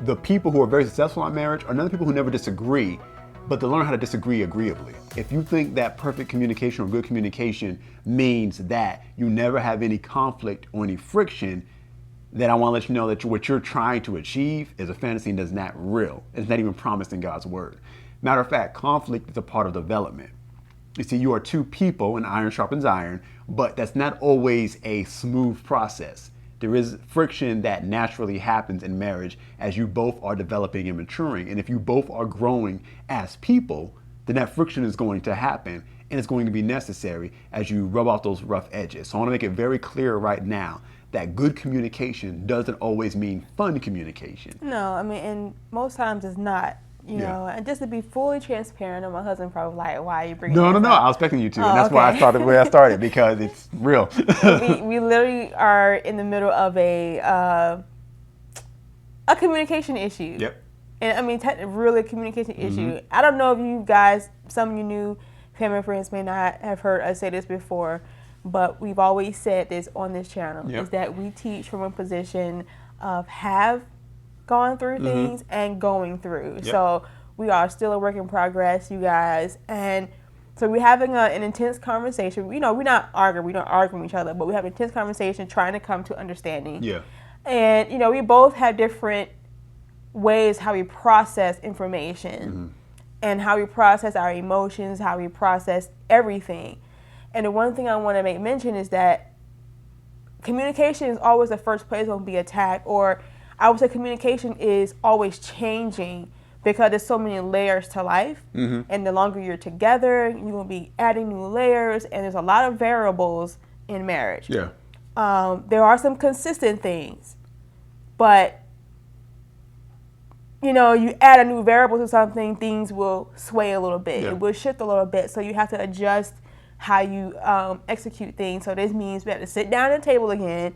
the people who are very successful in marriage are not the people who never disagree, but to learn how to disagree agreeably. If you think that perfect communication or good communication means that you never have any conflict or any friction, then I want to let you know that what you're trying to achieve is a fantasy and is not real. It's not even promised in God's word. Matter of fact, conflict is a part of development. You see, you are two people and iron sharpens iron, but that's not always a smooth process. There is friction that naturally happens in marriage as you both are developing and maturing. And if you both are growing as people, then that friction is going to happen and it's going to be necessary as you rub out those rough edges. So I want to make it very clear right now that good communication doesn't always mean fun communication. No, I mean, and most times it's not. You know, and just to be fully transparent, and my husband probably like, why are you bringing this up? No, I was expecting you to, and that's why I started where I started, because it's real. we literally are in the middle of a communication issue. Yep. And I mean, really a communication issue. I don't know if you guys, some of you new family friends may not have heard us say this before, but we've always said this on this channel, is that we teach from a position of have gone through things and going through. Yep. So we are still a work in progress, you guys. And so we're having an intense conversation. You know, we're not arguing. We don't argue with each other, but we have an intense conversation trying to come to understanding. Yeah. And, you know, we both have different ways how we process information and how we process our emotions, how we process everything. And the one thing I want to make mention is that communication is always the first place going to be attacked, or I would say communication is always changing because there's so many layers to life. And the longer you're together, you're going to be adding new layers, and there's a lot of variables in marriage. Yeah. There are some consistent things, but, you know, you add a new variable to something, things will sway a little bit. It will shift a little bit, so you have to adjust how you execute things. So this means we have to sit down at the table again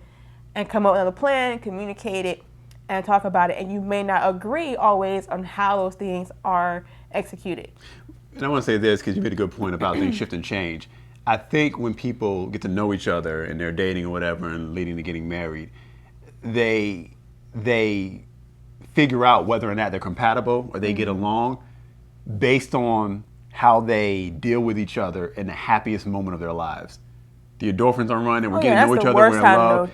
and come up with another plan, communicate it, and talk about it. And you may not agree always on how those things are executed. And I want to say this, because you made a good point about things shift and change. I think when people get to know each other and they're dating or whatever and leading to getting married, they figure out whether or not they're compatible or they get along based on how they deal with each other in the happiest moment of their lives. The endorphins are running, we're getting to know each other, we're in love.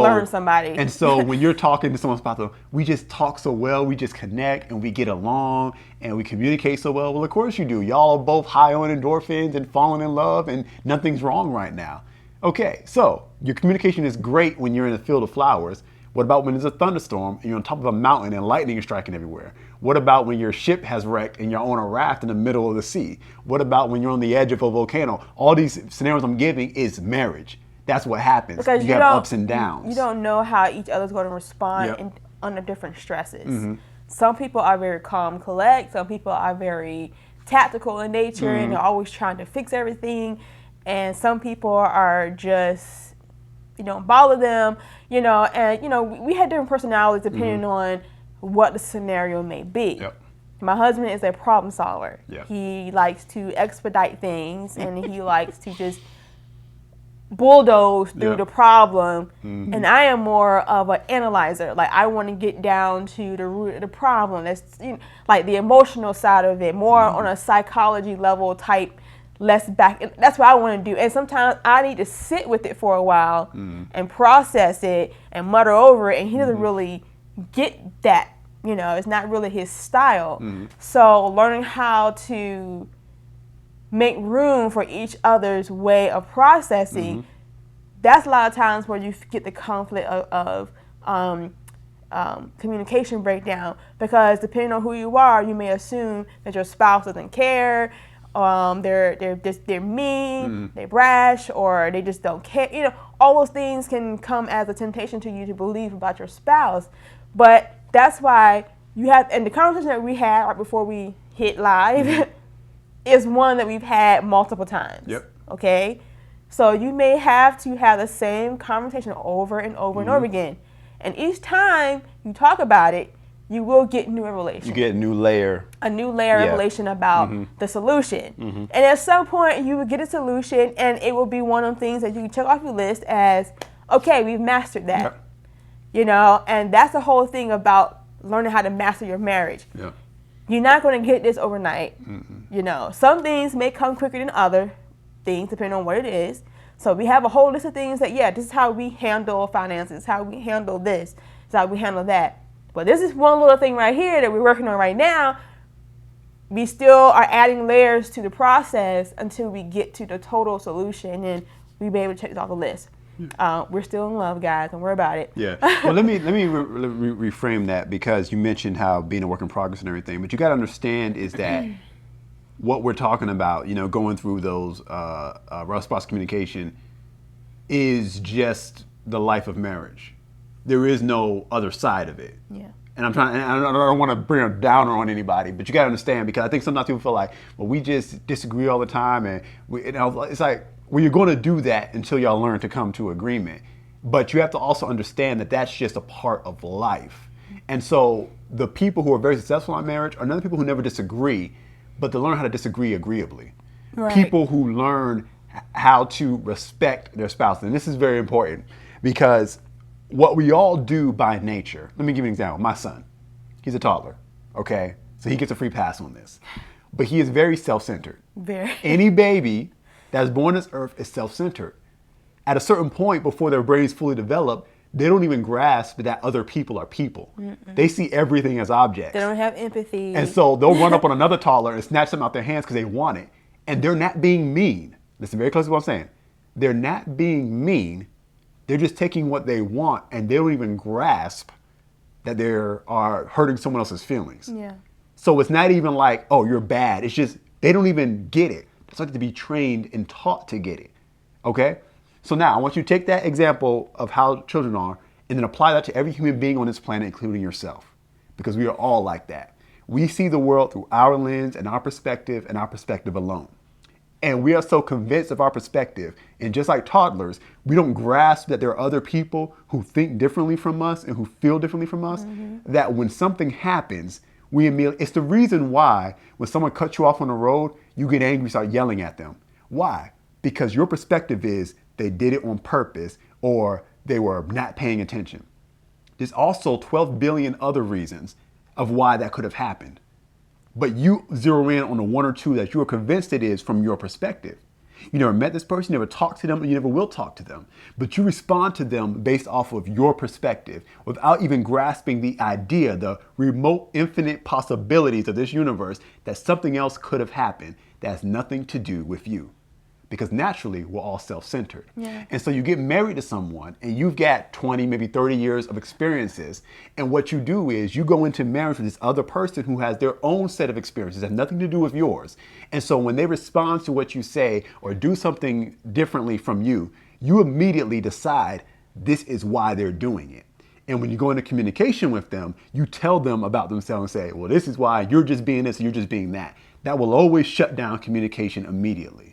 Learn somebody. And so when you're talking to someone about we just talk so well, we just connect and we get along and we communicate so well. Well, of course you do. Y'all are both high on endorphins and falling in love and nothing's wrong right now. Okay, so your communication is great when you're in a field of flowers. What about when there's a thunderstorm and you're on top of a mountain and lightning is striking everywhere? What about when your ship has wrecked and you're on a raft in the middle of the sea? What about when you're on the edge of a volcano? All these scenarios I'm giving is marriage. That's what happens. Because you have ups and downs. You don't know how each other's going to respond under different stresses. Some people are very calm, collect. Some people are very tactical in nature and they're always trying to fix everything. And some people are just, you don't bother them, you know, and, you know, we had different personalities depending on what the scenario may be. Yep. My husband is a problem solver. Yep. He likes to expedite things and he likes to just bulldoze through the problem. And I am more of an analyzer. Like, I want to get down to the root of the problem. That's, you know, like the emotional side of it, more on a psychology level type. Less back. That's what I want to do. And sometimes I need to sit with it for a while and process it and mutter over it. And he doesn't really get that. You know, it's not really his style. So learning how to make room for each other's way of processing, that's a lot of times where you get the conflict of communication breakdown. Because depending on who you are, you may assume that your spouse doesn't care. They're mean, they're brash, or they just don't care. You know, all those things can come as a temptation to you to believe about your spouse. But that's why you have, and the conversation that we had right before we hit live is one that we've had multiple times. Yep. Okay? So you may have to have the same conversation over and over and over again. And each time you talk about it, you will get new revelation. You get a new layer. A new layer of revelation about the solution. And at some point, you will get a solution, and it will be one of the things that you can check off your list as, okay, we've mastered that. You know, and that's the whole thing about learning how to master your marriage. Yeah. You're not going to get this overnight. You know, some things may come quicker than other things, depending on what it is. So we have a whole list of things that, this is how we handle finances, how we handle this, this is how we handle that. But this is one little thing right here that we're working on right now. We still are adding layers to the process until we get to the total solution, and we be able to check it off the list. We're still in love, guys. Don't worry about it. Yeah. Well, let me reframe that, because you mentioned how being a work in progress and everything, but you got to understand is that what we're talking about, you know, going through those rough spots communication is just the life of marriage. There is no other side of it. Yeah. And I don't want to bring a downer on anybody, but you got to understand, because I think sometimes people feel like, well, we just disagree all the time, and it's like, well, you're going to do that until y'all learn to come to agreement. But you have to also understand that that's just a part of life. And so the people who are very successful in marriage are not the people who never disagree, but they learn how to disagree agreeably. Right. People who learn how to respect their spouse. And this is very important, because what we all do by nature, let me give you an example. My son, he's a toddler, okay? So he gets a free pass on this. But he is very self-centered. Very. Any baby that's born on this earth is self-centered. At a certain point, before their brains fully develop, they don't even grasp that other people are people. They see everything as objects. They don't have empathy. And so they'll run up on another toddler and snatch them out their hands because they want it. And they're not being mean. Listen very close to what I'm saying. They're not being mean. They're just taking what they want, and they don't even grasp that they are hurting someone else's feelings. Yeah. So it's not even like, oh, you're bad. It's just they don't even get it. It's like to be trained and taught to get it. Okay? So now I want you to take that example of how children are and then apply that to every human being on this planet, including yourself. Because we are all like that. We see the world through our lens and our perspective alone. And we are so convinced of our perspective. And just like toddlers, we don't grasp that there are other people who think differently from us and who feel differently from us, that when something happens, we immediately, it's the reason why when someone cuts you off on the road, you get angry, start yelling at them. Why? Because your perspective is they did it on purpose or they were not paying attention. There's also 12 billion other reasons of why that could have happened. But you zero in on the one or two that you are convinced it is from your perspective. You never met this person, you never talked to them, and you never will talk to them. But you respond to them based off of your perspective without even grasping the idea, the remote infinite possibilities of this universe that something else could have happened that has nothing to do with you. Because naturally, we're all self-centered. Yeah. And so you get married to someone and you've got 20, maybe 30 years of experiences. And what you do is you go into marriage with this other person who has their own set of experiences that have nothing to do with yours. And so when they respond to what you say or do something differently from you, you immediately decide this is why they're doing it. And when you go into communication with them, you tell them about themselves and say, well, this is why you're just being this, you're just being that. That will always shut down communication immediately.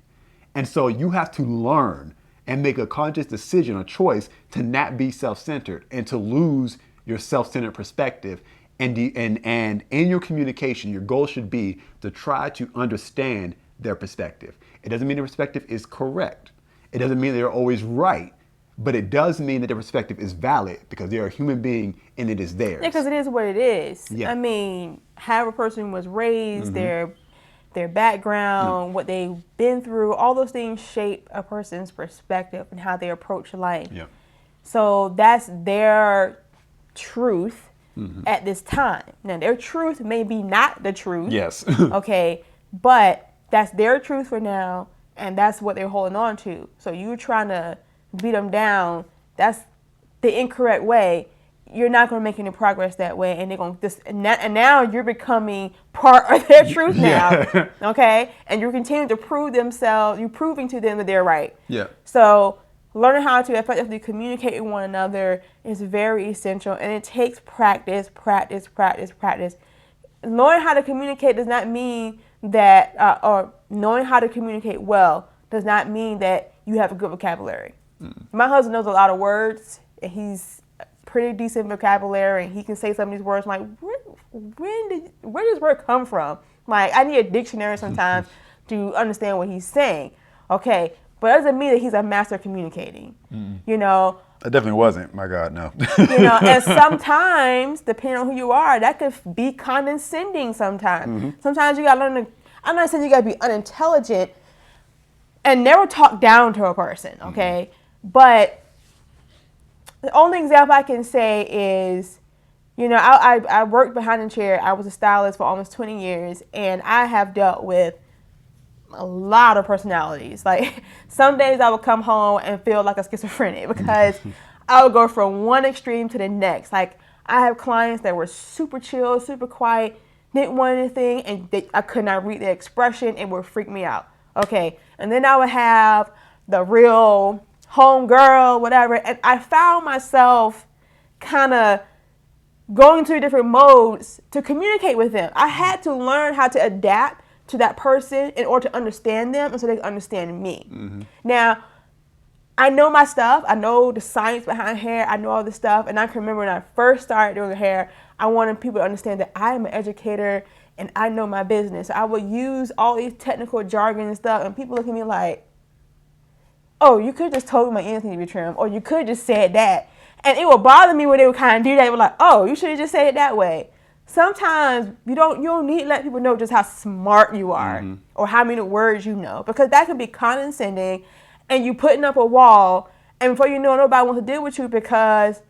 And so you have to learn and make a conscious decision, a choice to not be self-centered and to lose your self-centered perspective. And in your communication, your goal should be to try to understand their perspective. It doesn't mean their perspective is correct. It doesn't mean they're always right, but it does mean that their perspective is valid because they're a human being and it is theirs. Yeah, because it is what it is. Yeah. I mean, how a person was raised, their background, what they've been through, all those things shape a person's perspective and how they approach life. Yeah. So that's their truth at this time. Now, their truth may be not the truth. Yes. Okay, but that's their truth for now, and that's what they're holding on to. So you're trying to beat them down. That's the incorrect way. You're not going to make any progress that way, and they're going to just and now you're becoming part of their truth now, okay? And you're continuing to prove themselves. You're proving to them that they're right. Yeah. So learning how to effectively communicate with one another is very essential, and it takes practice. Knowing how to communicate does not mean that, or knowing how to communicate well does not mean that you have a good vocabulary. My husband knows a lot of words, and he's pretty decent vocabulary, and he can say some of these words. I'm like, where does this word come from? Like, I need a dictionary sometimes to understand what he's saying. Okay, but that doesn't mean that he's a master communicating. You know, It definitely wasn't. My God, no. And sometimes, depending on who you are, that could be condescending sometimes. Sometimes you gotta learn to, I'm not saying you gotta be unintelligent and never talk down to a person, okay? But the only example I can say is, I worked behind the chair. I was a stylist for almost 20 years, and I have dealt with a lot of personalities. Like, some days I would come home and feel like a schizophrenic because I would go from one extreme to the next. Like, I have clients that were super chill, super quiet, didn't want anything, and I could not read their expression. It would freak me out. Okay, and then I would have the real home girl, whatever, and I found myself kind of going through different modes to communicate with them. I had to learn how to adapt to that person in order to understand them and so they can understand me. Now, I know my stuff. I know the science behind hair. I know all this stuff. And I can remember when I first started doing hair, I wanted people to understand that I am an educator and I know my business. I would use all these technical jargon and stuff, and people look at me like, oh, you could just told me my ends need to be trimmed, or you could just said that. And it would bother me when they would kind of do that. They were like, oh, you should have just said it that way. Sometimes you don't need to let people know just how smart you are or how many words you know, because that can be condescending and you putting up a wall, and before you know, nobody wants to deal with you because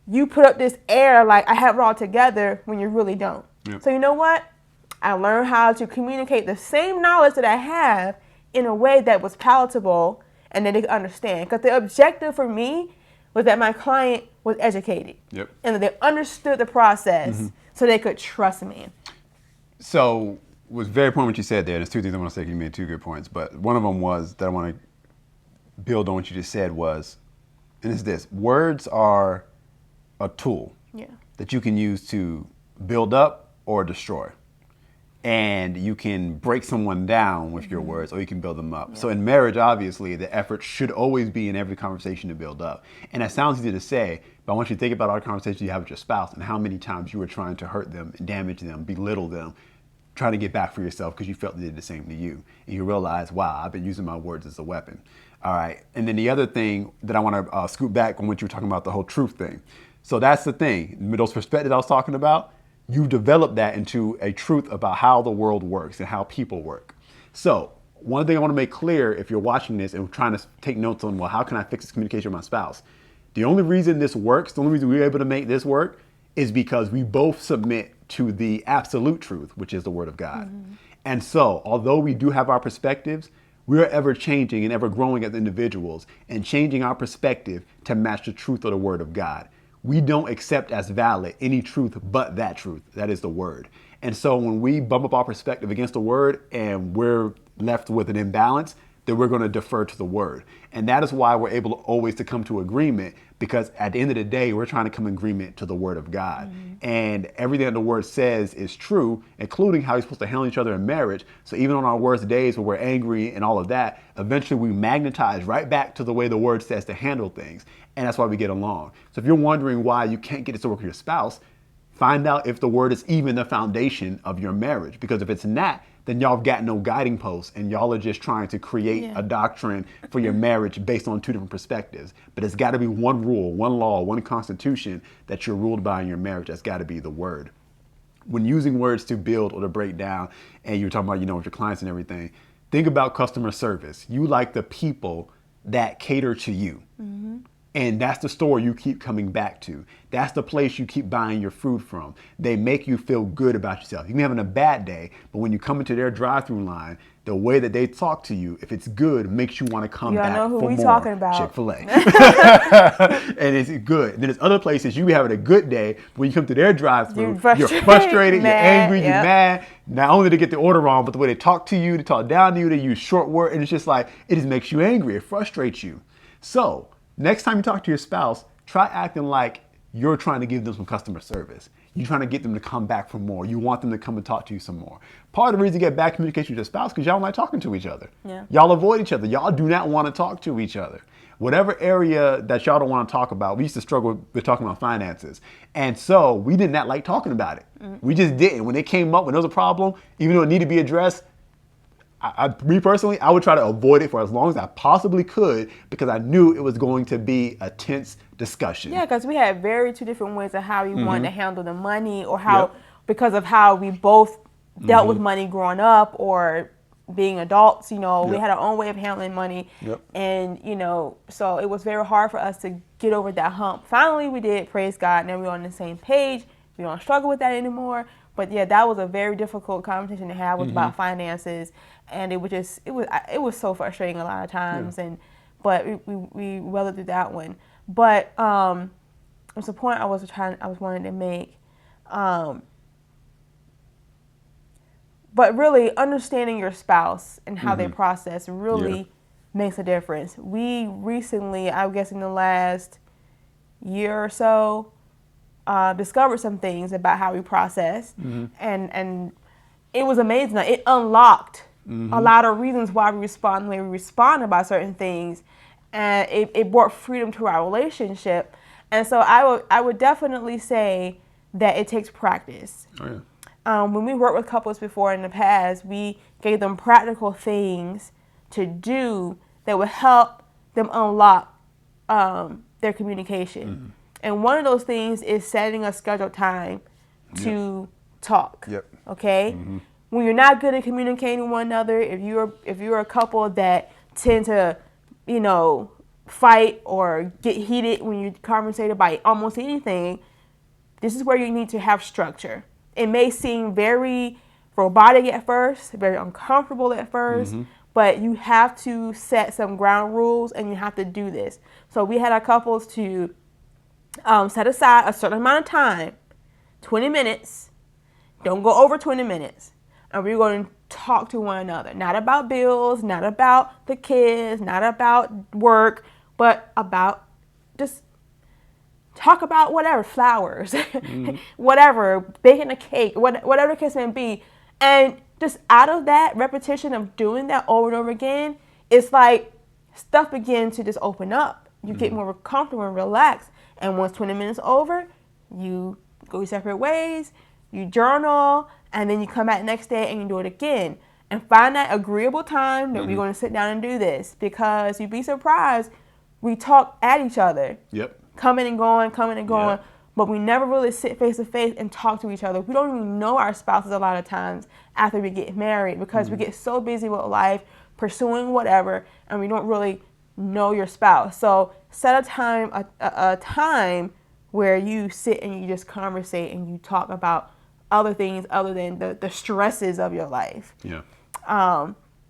you put up this air like I have it all together when you really don't. Yep. So you know what? I learned how to communicate the same knowledge that I have in a way that was palatable and that they could understand. Because the objective for me was that my client was educated. Yep. And that they understood the process so they could trust me. So it was very important what you said there. There's two things I want to say. You made two good points. But one of them was that I want to build on what you just said was, and it's this: words are a tool that you can use to build up or destroy. And you can break someone down with your words, or you can build them up. So in marriage, obviously, the effort should always be in every conversation to build up. And that sounds easy to say, but I want you to think about all the conversations you have with your spouse and how many times you were trying to hurt them, damage them, belittle them, trying to get back for yourself because you felt they did the same to you. And you realize, wow, I've been using my words as a weapon. All right. And then the other thing that I want to scoot back on what you were talking about, the whole truth thing. So that's the thing. Those perspectives I was talking about, you develop that into a truth about how the world works and how people work. So one thing I want to make clear, if you're watching this and trying to take notes on, well, how can I fix this communication with my spouse? The only reason this works, the only reason we're able to make this work is because we both submit to the absolute truth, which is the Word of God. And so, although we do have our perspectives, we are ever changing and ever growing as individuals and changing our perspective to match the truth of the Word of God. We don't accept as valid any truth but that truth. That is the Word. And so when we bump up our perspective against the Word and we're left with an imbalance, then we're going to defer to the Word. And that is why we're able to always to come to agreement, because at the end of the day, we're trying to come in agreement to the Word of God. And everything that the Word says is true, including how you're supposed to handle each other in marriage. So even on our worst days where we're angry and all of that, eventually we magnetize right back to the way the Word says to handle things. And that's why we get along. So if you're wondering why you can't get it to work with your spouse, find out if the Word is even the foundation of your marriage. Because if it's not, then y'all have got no guiding posts and y'all are just trying to create a doctrine for your marriage based on two different perspectives. But it's got to be one rule, one law, one constitution that you're ruled by in your marriage. That's got to be the Word. When using words to build or to break down, and you're talking about, with your clients and everything, think about customer service. You like the people that cater to you. And that's the store you keep coming back to. That's the place you keep buying your food from. They make you feel good about yourself. You can be having a bad day, but when you come into their drive-through line, the way that they talk to you, if it's good, makes you want to come back know who for we more. Talking about. Chick-fil-A. And it's good. And then there's other places you be having a good day, but when you come to their drive-through, you're frustrated, you're angry, you're mad. Not only to get the order wrong, but the way they talk to you, they talk down to you, they use short words, and it's just like, it just makes you angry. It frustrates you. So next time you talk to your spouse, try acting like you're trying to give them some customer service. You're trying to get them to come back for more. You want them to come and talk to you some more. Part of the reason you get bad communication with your spouse is because y'all don't like talking to each other. Y'all avoid each other. Y'all do not want to talk to each other. Whatever area that y'all don't want to talk about, we used to struggle with talking about finances. And so we did not like talking about it. We just didn't. When it came up, when there was a problem, even though it needed to be addressed, Me personally, I would try to avoid it for as long as I possibly could because I knew it was going to be a tense discussion. Yeah, because we had two different ways of how we wanted to handle the money, or how, because of how we both dealt with money growing up or being adults, we had our own way of handling money. And, so it was very hard for us to get over that hump. Finally, we did, praise God. Now we're on the same page. We don't struggle with that anymore. But yeah, that was a very difficult conversation to have, was about finances. And it was so frustrating a lot of times. But we weathered through that one. But it's a point I was wanting to make. But really understanding your spouse and how they process really makes a difference. We recently, I guess in the last year or so, discovered some things about how we process, and it was amazing. It unlocked a lot of reasons why we respond the way we respond about certain things, and it brought freedom to our relationship. And so I would definitely say that it takes practice. Oh, yeah. When we worked with couples before in the past, we gave them practical things to do that would help them unlock their communication. And one of those things is setting a scheduled time to talk. Okay? When you're not good at communicating with one another, if you're a couple that tend to, fight or get heated when you conversate about almost anything, this is where you need to have structure. It may seem very robotic at first, very uncomfortable at first, but you have to set some ground rules and you have to do this. So we had our couples to set aside a certain amount of time, 20 minutes. Don't go over 20 minutes. And we're going to talk to one another. Not about bills, not about the kids, not about work, but about just talk about whatever, flowers, whatever, baking a cake, whatever the case may be. And just out of that repetition of doing that over and over again, it's like stuff begins to just open up. You get more comfortable and relaxed. And once 20 minutes over, you go your separate ways, you journal, and then you come back the next day and you do it again. And find that agreeable time that we're going to sit down and do this, because you'd be surprised, we talk at each other. Coming and going, but we never really sit face to face and talk to each other. We don't even know our spouses a lot of times after we get married, because we get so busy with life, pursuing whatever, and we don't really know your spouse. So set a time where you sit and you just conversate and you talk about other things other than the stresses of your life.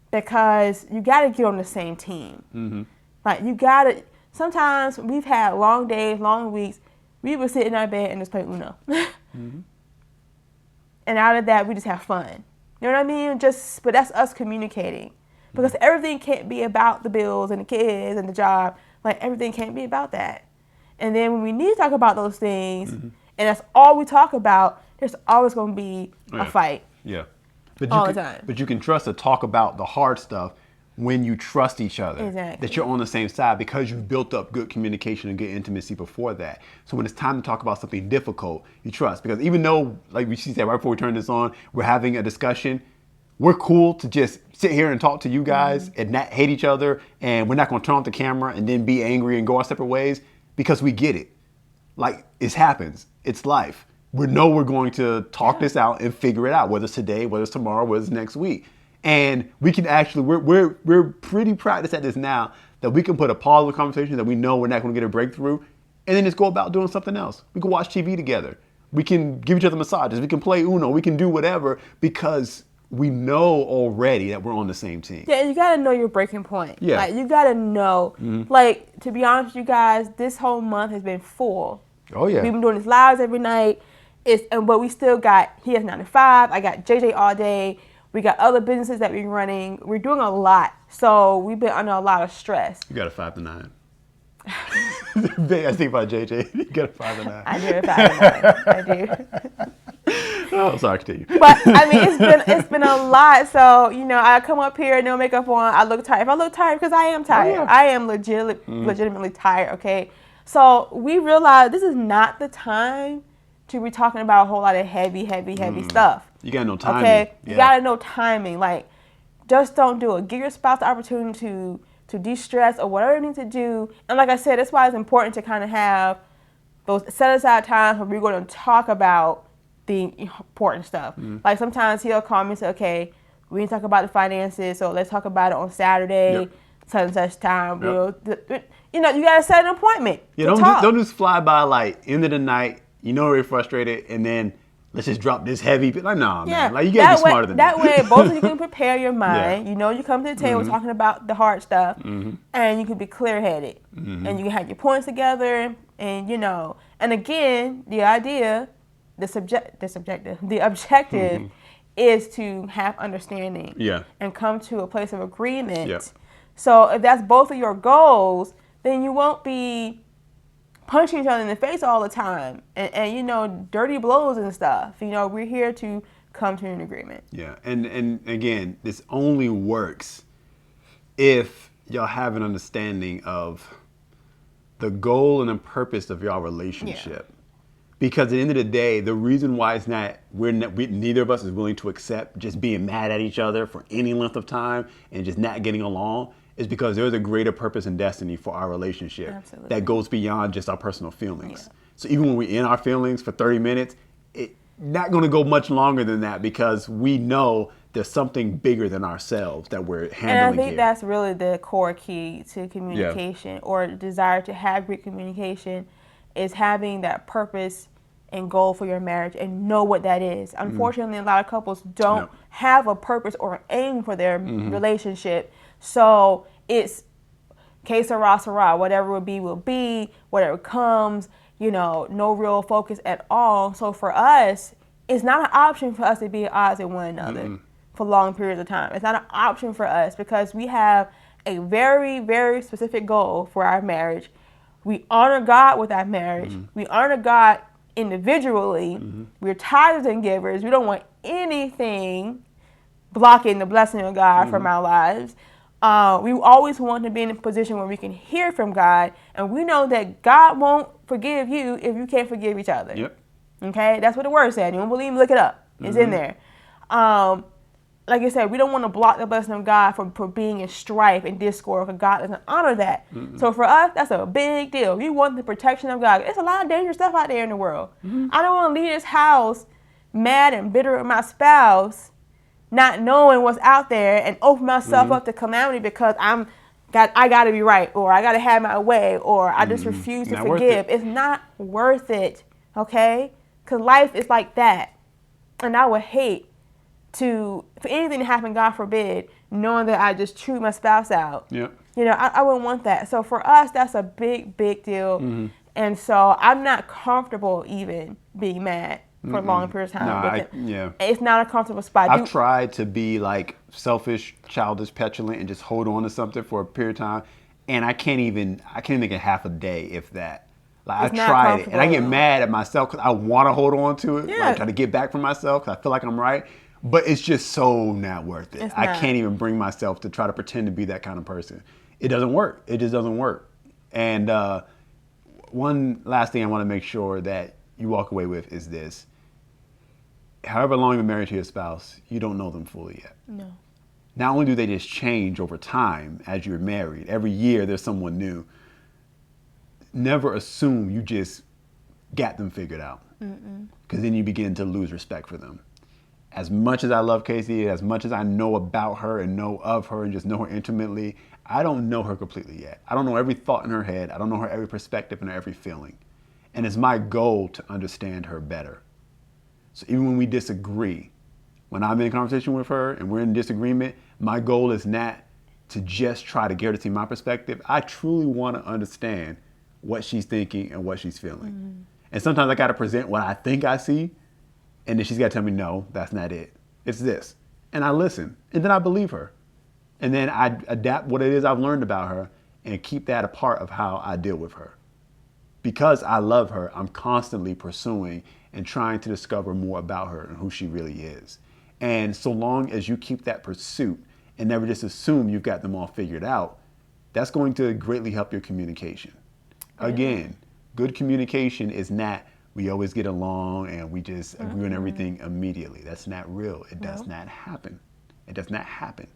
Because you got to get on the same team. Like you got to. Sometimes we've had long days, long weeks. We would sit in our bed and just play Uno. And out of that, we just have fun. You know what I mean? But that's us communicating. Because everything can't be about the bills and the kids and the job. Like, everything can't be about that. And then when we need to talk about those things, and that's all we talk about, there's always going to be a fight. But all the time. But you can trust to talk about the hard stuff when you trust each other. Exactly. That you're on the same side, because you've built up good communication and good intimacy before that. So when it's time to talk about something difficult, you trust. Because even though, like we said right before we turned this on, we're having a discussion, we're cool to just sit here and talk to you guys and not hate each other, and we're not going to turn off the camera and then be angry and go our separate ways, because we get it. Like, it happens. It's life. We know we're going to talk this out and figure it out, whether it's today, whether it's tomorrow, whether it's next week. And we can actually, we're pretty practiced at this now, that we can put a pause on the conversation that we know we're not going to get a breakthrough, and then just go about doing something else. We can watch TV together. We can give each other massages. We can play Uno. We can do whatever, because we know already that we're on the same team. Yeah, you got to know your breaking point. Like, you got to know. Like, to be honest with you guys, this whole month has been full. Oh, yeah. We've been doing this lives every night. But we still got, he has 9 to 5. I got JJ all day. We got other businesses that we're running. We're doing a lot. So we've been under a lot of stress. You got a 5 to 9. I think about JJ. You got a 5 to 9. I do a 5 to 9. I do. Oh, sorry, continue. But I mean, it's been a lot. So, I come up here, no makeup on, I look tired. If I look tired, because I am tired. I am legitimately tired, okay? So we realized this is not the time to be talking about a whole lot of heavy stuff. You gotta know timing. Okay? You gotta know timing. Like, just don't do it. Give your spouse the opportunity to de-stress or whatever you need to do. And like I said, that's why it's important to kind of have those set aside times where we're going to talk about the important stuff. Like sometimes he'll call me and say, okay, we need to talk about the finances, so let's talk about it on Saturday, such and such time. You know, you got to set an appointment. Don't just fly by like end of the night. You know you're frustrated, and then let's just drop this heavy. Like, nah, man. Like, you got to be smarter than that. That way, both of you can prepare your mind. You know, you come to the table talking about the hard stuff, and you can be clear-headed. And you can have your points together, and, you know. And again, the idea, the objective is to have understanding and come to a place of agreement. So if that's both of your goals, then you won't be punching each other in the face all the time and you know, dirty blows and stuff. You know, we're here to come to an agreement. Yeah, and again, this only works if y'all have an understanding of the goal and the purpose of y'all relationship. Because at the end of the day, the reason why it's not, neither of us is willing to accept just being mad at each other for any length of time and just not getting along is because there's a greater purpose and destiny for our relationship that goes beyond just our personal feelings. So even when we're in our feelings for 30 minutes, it's not going to go much longer than that because we know there's something bigger than ourselves that we're handling. And I think that's really the core key to communication or desire to have great communication is having that purpose and goal for your marriage and know what that is. Unfortunately, a lot of couples don't have a purpose or an aim for their relationship. So it's que sera, sera, whatever will be, whatever comes, you know, no real focus at all. So for us, it's not an option for us to be at odds with one another for long periods of time. It's not an option for us because we have a very, very specific goal for our marriage. We honor God with our marriage. We honor God individually. We're tithers and givers. We don't want anything blocking the blessing of God from our lives. We always want to be in a position where we can hear from God, and we know that God won't forgive you if you can't forgive each other. Okay, that's what the word said. You don't believe me? Look it up. It's in there. Like I said, we don't want to block the blessing of God for being in strife and discord because God doesn't honor that. So for us, that's a big deal. We want the protection of God. There's a lot of dangerous stuff out there in the world. I don't want to leave this house mad and bitter with my spouse, not knowing what's out there and open myself up to calamity because I got to be right or I got to have my way or I just refuse to forgive. It's not worth it, okay? Because life is like that. And I would hate for anything to happen, God forbid, knowing that I just chewed my spouse out. You know, I wouldn't want that. So for us, that's a big, big deal. And so I'm not comfortable even being mad for a long period of time. It's not a comfortable spot. I've tried to be like selfish, childish, petulant, and just hold on to something for a period of time, and I can't even make it half a day, if that. Like I tried it, and I get mad at myself because I want to hold on to it, like try to get back from myself because I feel like I'm right. But it's just so not worth it. I can't even bring myself to try to pretend to be that kind of person. It doesn't work. It just doesn't work. And one last thing I want to make sure that you walk away with is this. However long you're married to your spouse, you don't know them fully yet. No. Not only do they just change over time as you're married, every year there's someone new. Never assume you just got them figured out. Because then you begin to lose respect for them. As much as I love Casey, as much as I know about her and know of her and just know her intimately, I don't know her completely yet. I don't know every thought in her head. I don't know her every perspective and her every feeling. And it's my goal to understand her better. So even when we disagree, when I'm in conversation with her and we're in disagreement, my goal is not to just try to get her to see my perspective. I truly want to understand what she's thinking and what she's feeling. And sometimes I got to present what I think I see. And then she's got to tell me, no, that's not it. It's this. And I listen. And then I believe her. And then I adapt what it is I've learned about her and keep that a part of how I deal with her. Because I love her, I'm constantly pursuing and trying to discover more about her and who she really is. And so long as you keep that pursuit and never just assume you've got them all figured out, that's going to greatly help your communication. Again, good communication is not we always get along and we just agree on everything immediately. That's not real. It does not happen. It does not happen.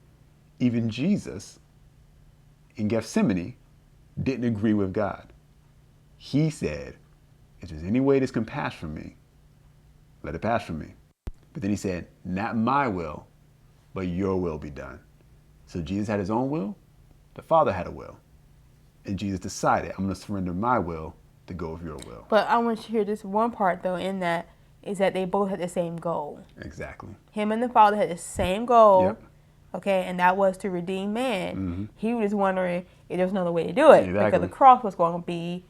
Even Jesus in Gethsemane didn't agree with God. He said, if there's any way this can pass from me, let it pass from me. But then he said, not my will, but your will be done. So Jesus had his own will. The Father had a will. And Jesus decided, I'm going to surrender my will to go with your will. But I want you to hear this one part, though, in that is that they both had the same goal. Exactly. Him and the Father had the same goal. Yep. Okay, and that was to redeem man. Mm-hmm. He was wondering if there was another way to do it. Exactly. Because the cross was going to be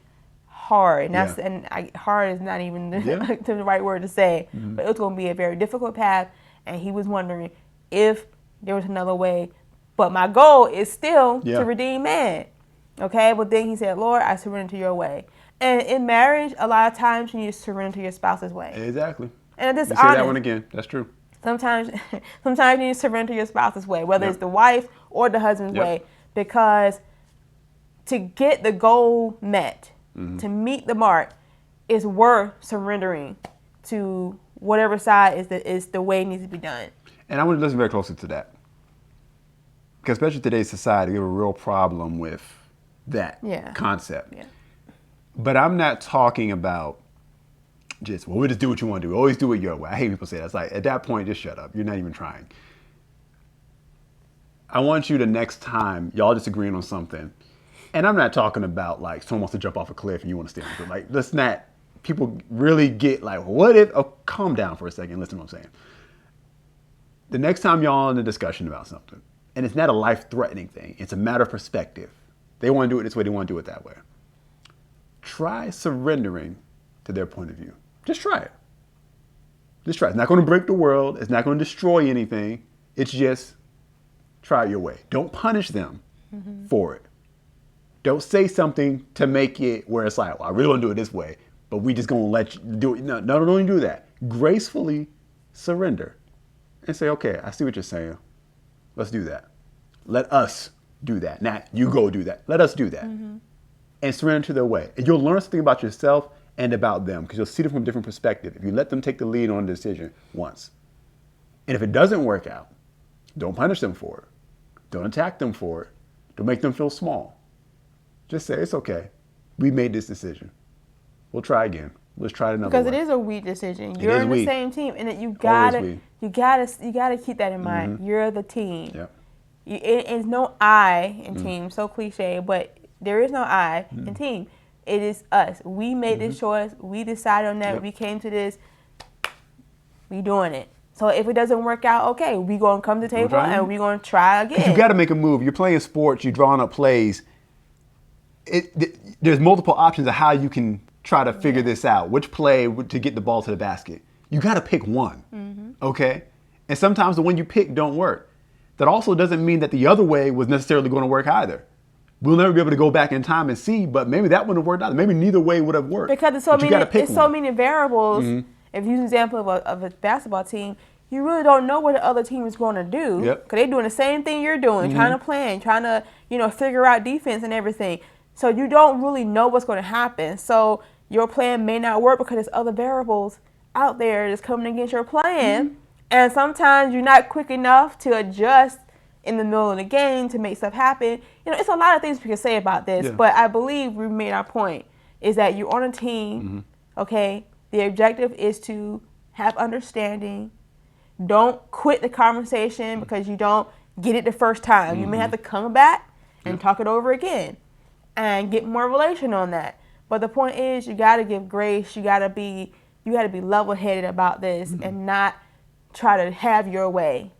hard. And that's Yeah. hard is not even the right word to say. Mm-hmm. But it was going to be a very difficult path. And he was wondering if there was another way. But my goal is still to redeem man. Okay, but then he said, Lord, I surrender to your way. And in marriage, a lot of times you need to surrender to your spouse's way. Exactly. And it's you say that one again. That's true. Sometimes you need to surrender to your spouse's way, whether it's the wife or the husband's way, because to get the goal met, to meet the mark, is worth surrendering to whatever side is the way it needs to be done. And I want to listen very closely to that, because especially today's society, we have a real problem with that concept. Yeah. But I'm not talking about just, well, we'll just do what you want to do. Always do it your way. I hate people say that. It's like, at that point, just shut up. You're not even trying. I want you to, next time y'all disagreeing on something, and I'm not talking about like someone wants to jump off a cliff and you want to stay on it. Like, let's not, people really get like, what if, oh, calm down for a second. Listen to what I'm saying. The next time y'all in a discussion about something, and it's not a life-threatening thing, it's a matter of perspective. They want to do it this way, they want to do it that way. Try surrendering to their point of view. Just try it. Just try it. It's not going to break the world. It's not going to destroy anything. It's just try it your way. Don't punish them for it. Don't say something to make it where it's like, well, I really want to do it this way, but we just going to let you do it. No, don't do that. Gracefully surrender and say, okay, I see what you're saying. Let's do that. Let us do that. Not you go do that. Let us do that. And surrender to their way. And you'll learn something about yourself and about them, because you'll see them from a different perspective if you let them take the lead on a decision once. And if it doesn't work out, don't punish them for it. Don't attack them for it. Don't make them feel small. Just say, it's okay. We made this decision. We'll try again. Let's try it another way. Because it is a we decision. You're in the same team, and you gotta keep that in mind. You're the team. Yep. It's no I in team. So cliche, but there is no I in team. It is us. We made this choice. We decided on that. We came to this. We doing it. So if it doesn't work out, okay, we gonna come to the table and we gonna try again. You got to make a move. You're playing sports. You're drawing up plays. There's multiple options of how you can try to figure this out. Which play to get the ball to the basket. You got to pick one. Okay, and sometimes the one you pick don't work. That also doesn't mean that the other way was necessarily going to work either. We'll never be able to go back in time and see, but maybe that wouldn't have worked either. Maybe neither way would have worked. Because it's so many variables. If you use an example of a basketball team, you really don't know what the other team is going to do. Because they're doing the same thing you're doing, trying to plan, trying to figure out defense and everything. So you don't really know what's going to happen. So your plan may not work because there's other variables out there that's coming against your plan. And sometimes you're not quick enough to adjust in the middle of the game to make stuff happen. It's a lot of things we can say about this, but I believe we made our point, is that you're on a team, okay? The objective is to have understanding. Don't quit the conversation because you don't get it the first time. You may have to come back and talk it over again and get more relation on that. But the point is, you got to give grace. You got to be level-headed about this and not try to have your way.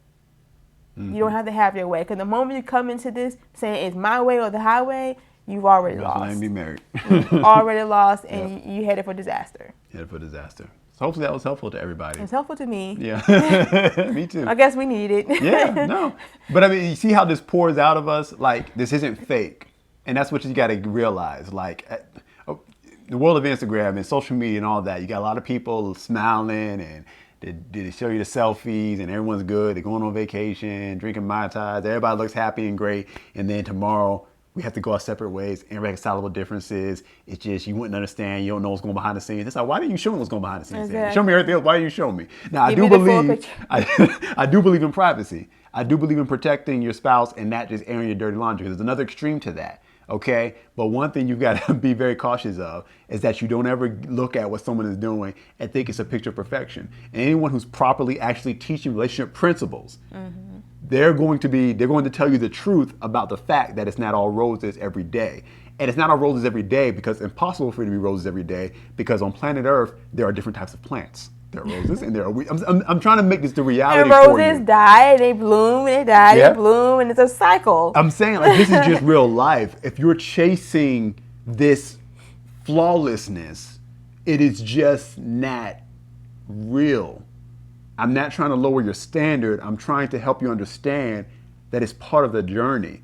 You don't have to have your way, because the moment you come into this saying it's my way or the highway, you've already lost. Let me be married. You've already lost, and you headed for disaster. Headed for disaster. So hopefully that was helpful to everybody. It's helpful to me. Yeah, me too. I guess we need it. Yeah, no. But I mean, you see how this pours out of us? Like, this isn't fake. And that's what you got to realize. Like, the world of Instagram and social media and all that, you got a lot of people smiling and they show you the selfies and everyone's good. They're going on vacation, drinking Marital. Everybody looks happy and great. And then tomorrow we have to go our separate ways, irreconcilable differences. It's just, you wouldn't understand. You don't know what's going behind the scenes. It's like, why didn't you show me what's going behind the scenes? Exactly. Show me everything else. Why didn't you show me? Now, I do believe in privacy. I do believe in protecting your spouse and not just airing your dirty laundry. There's another extreme to that. Okay, but one thing you've got to be very cautious of is that you don't ever look at what someone is doing and think it's a picture of perfection. And anyone who's properly actually teaching relationship principles, they're going to tell you the truth about the fact that it's not all roses every day. And it's not all roses every day because it's impossible for it to be roses every day, because on planet Earth there are different types of plants. There are roses and there are weeds. I'm trying to make this the reality and for you. roses die, they bloom, and they die, Yep. they bloom, and it's a cycle. I'm saying, like, this is just real life. If you're chasing this flawlessness, it is just not real. I'm not trying to lower your standard. I'm trying to help you understand that it's part of the journey.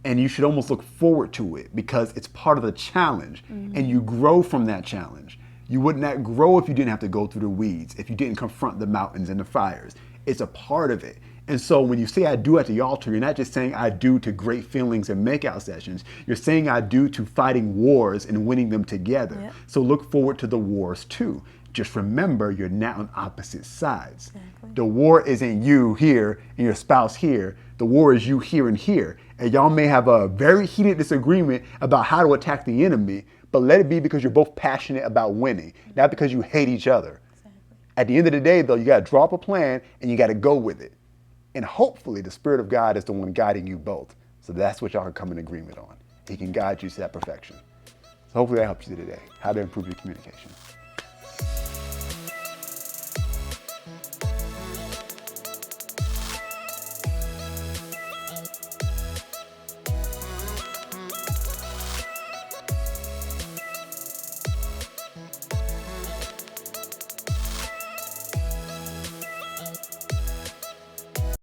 And you should almost look forward to it because it's part of the challenge. And you grow from that challenge. You would not grow if you didn't have to go through the weeds, if you didn't confront the mountains and the fires. It's a part of it. And so when you say I do at the altar, you're not just saying I do to great feelings and makeout sessions. You're saying I do to fighting wars and winning them together. Yep. So look forward to the wars too. Just remember, you're not on opposite sides. Exactly. The war isn't you here and your spouse here. The war is you here and here. And y'all may have a very heated disagreement about how to attack the enemy, but let it be because you're both passionate about winning, not because you hate each other. Exactly. At the end of the day, though, you got to draw up a plan and you got to go with it. And hopefully the Spirit of God is the one guiding you both. So that's what y'all can come in agreement on. He can guide you to that perfection. So hopefully that helps you today, how to improve your communication.